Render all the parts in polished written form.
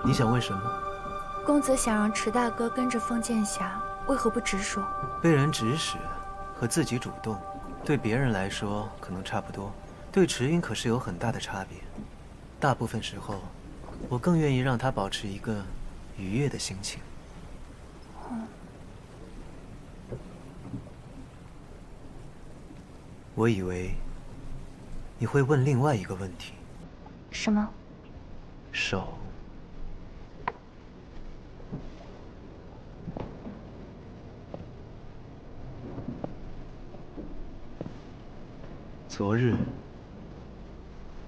你想问什么？公子想让池大哥跟着风剑侠，为何不直说？被人指使和自己主动，对别人来说可能差不多，对池云可是有很大的差别。大部分时候，我更愿意让他保持一个愉悦的心情。我以为你会问另外一个问题。什么？手。昨日，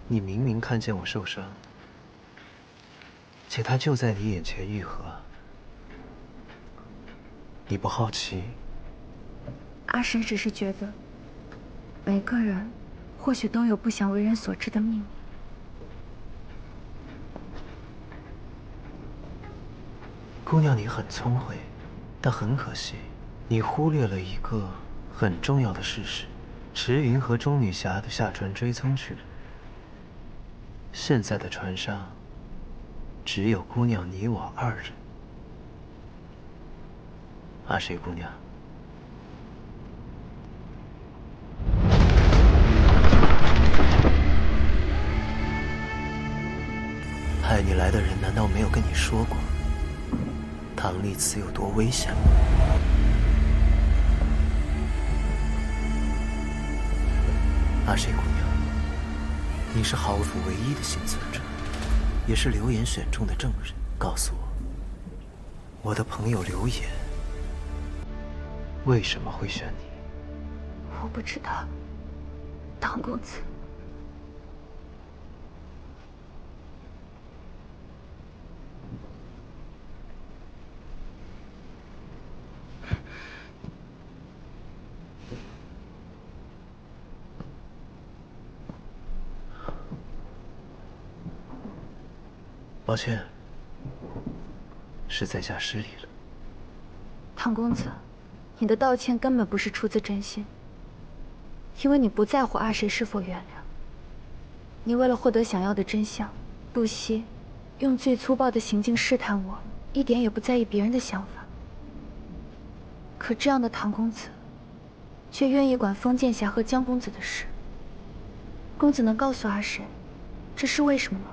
你明明看见我受伤，且他就在你眼前愈合，你不好奇？阿神只是觉得，每个人或许都有不想为人所知的秘密。姑娘，你很聪慧，但很可惜，你忽略了一个很重要的事实：池云和钟女侠的下船追踪去了。现在的船上只有姑娘你我2人。阿水姑娘，派你来的人难道没有跟你说过唐丽慈有多危险吗？阿水姑娘，你是豪府唯一的幸存者，也是刘岩选中的证人。告诉我，我的朋友刘岩为什么会选你？我不知道，唐公子。抱歉，是在下失礼了。唐公子，你的道歉根本不是出自真心，因为你不在乎阿谁是否原谅。你为了获得想要的真相，不惜用最粗暴的行径试探我，一点也不在意别人的想法。可这样的唐公子，却愿意管风剑侠和江公子的事。公子能告诉阿谁，这是为什么吗？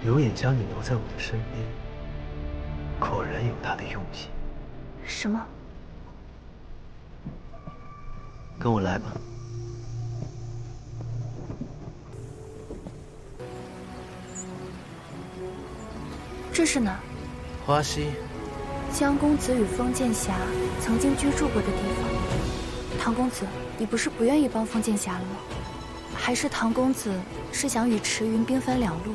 刘演将你留在我们身边，果然有他的用意。什么？跟我来吧。这是哪儿？花溪。江公子与风剑侠曾经居住过的地方。唐公子，你不是不愿意帮风剑侠了吗？还是唐公子是想与池云兵分两路，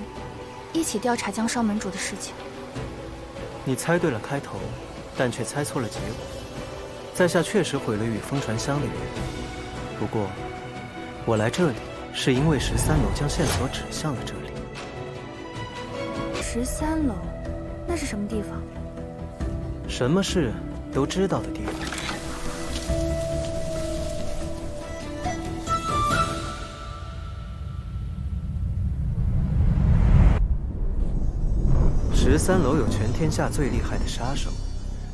一起调查江少门主的事情？你猜对了开头，但却猜错了结果。在下确实毁了与风传香的约定，不过我来这里是因为13楼将线索指向了这里。13楼，那是什么地方？什么事都知道的地方。13楼有全天下最厉害的杀手，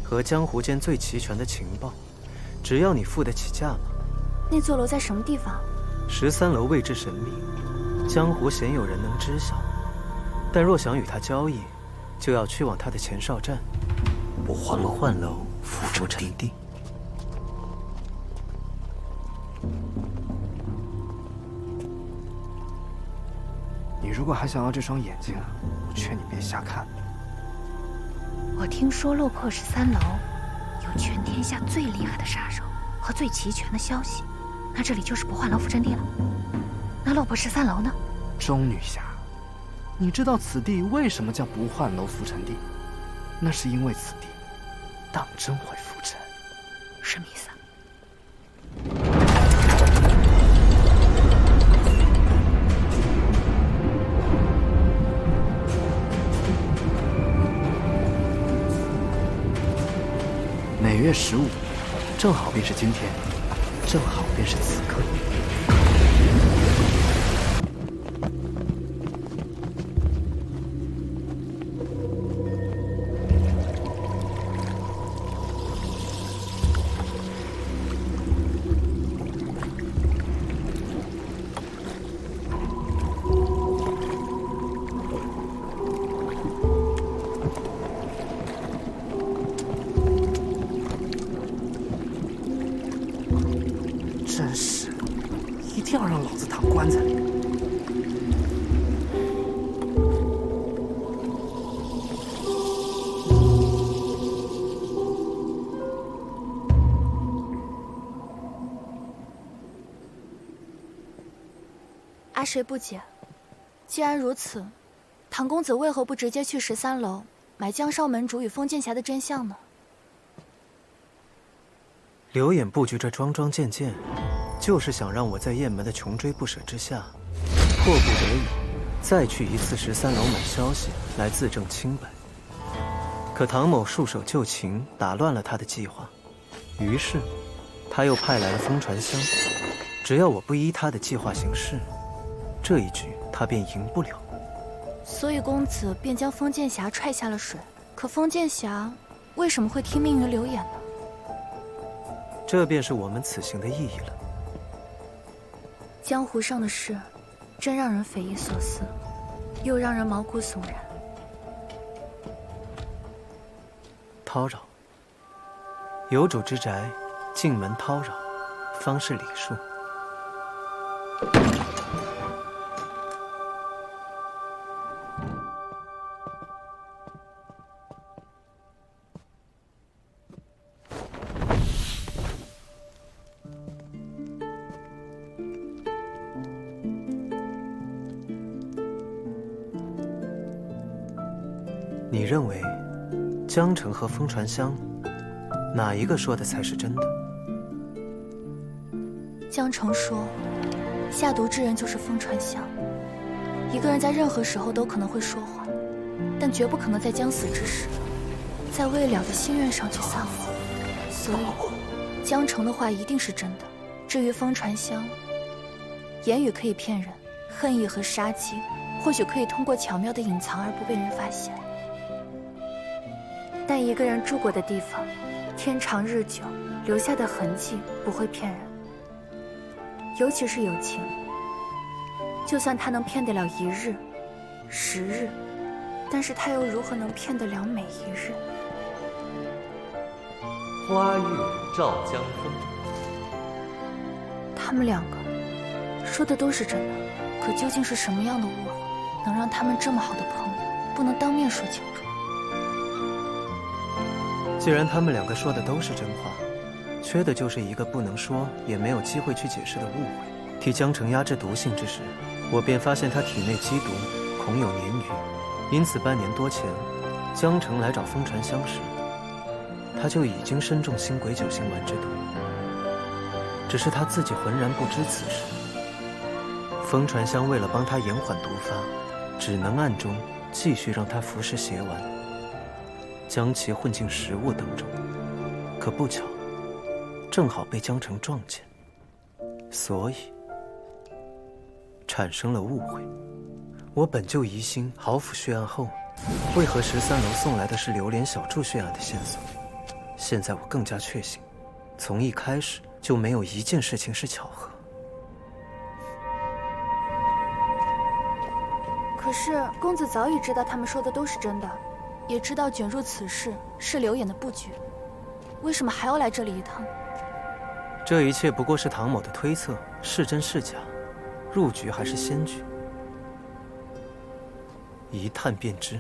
和江湖间最齐全的情报，只要你付得起价码。那座楼在什么地方？13楼位置神秘，江湖鲜有人能知晓。但若想与他交易，就要去往他的前哨站不换楼浮沉地。你如果还想要这双眼睛，我劝你别瞎看。我听说落魄13楼有全天下最厉害的杀手和最齐全的消息，那这里就是不换楼浮沉地了。那落魄13楼呢？钟女侠，你知道此地为什么叫不换楼浮沉地？那是因为此地当真会浮沉。什么意思啊？每月15，正好便是今天。正好便是此刻。真是，一定要让老子躺棺材里。阿谁不解，既然如此，唐公子为何不直接去13楼买江少门主与封剑侠的真相呢？刘演布局这桩桩件件，就是想让我在雁门的穷追不舍之下，迫不得已再去一次13楼买消息来自证清白。可唐某束手就擒，打乱了他的计划，于是他又派来了风传香。只要我不依他的计划行事，这一局他便赢不了。所以公子便将封剑侠踹下了水。可封剑侠为什么会听命于刘演呢？这便是我们此行的意义了。江湖上的事，真让人匪夷所思，又让人毛骨悚然。叨扰，有主之宅，进门叨扰，方是礼数。你认为，江澄和风传香，哪一个说的才是真的？江澄说，下毒之人就是风传香。一个人在任何时候都可能会说谎，但绝不可能在将死之时，在未了的心愿上去撒谎。所以，江澄的话一定是真的。至于风传香，言语可以骗人，恨意和杀机或许可以通过巧妙的隐藏而不被人发现。但一个人住过的地方，天长日久留下的痕迹不会骗人，尤其是友情。就算他能骗得了1日、10日，但是他又如何能骗得了每一日？花月照江风。他们两个说的都是真的，可究竟是什么样的误会，能让他们这么好的朋友不能当面说清楚？既然他们两个说的都是真话，缺的就是一个不能说也没有机会去解释的误会。替江澄压制毒性之时，我便发现他体内积毒恐有年余，因此半年多前，江澄来找风传香时，他就已经身中星鬼9星丸之毒。只是他自己浑然不知此事。风传香为了帮他延缓毒发，只能暗中继续让他服食邪丸，将其混进食物当中。可不巧，正好被江澄撞见，所以产生了误会。我本就疑心豪府血案后，为何13楼送来的是榴莲小筑血案的线索？现在我更加确信，从一开始就没有一件事情是巧合。可是公子早已知道他们说的都是真的，也知道卷入此事是刘演的布局，为什么还要来这里一趟？这一切不过是唐某的推测，是真是假，入局还是先局，一探便知。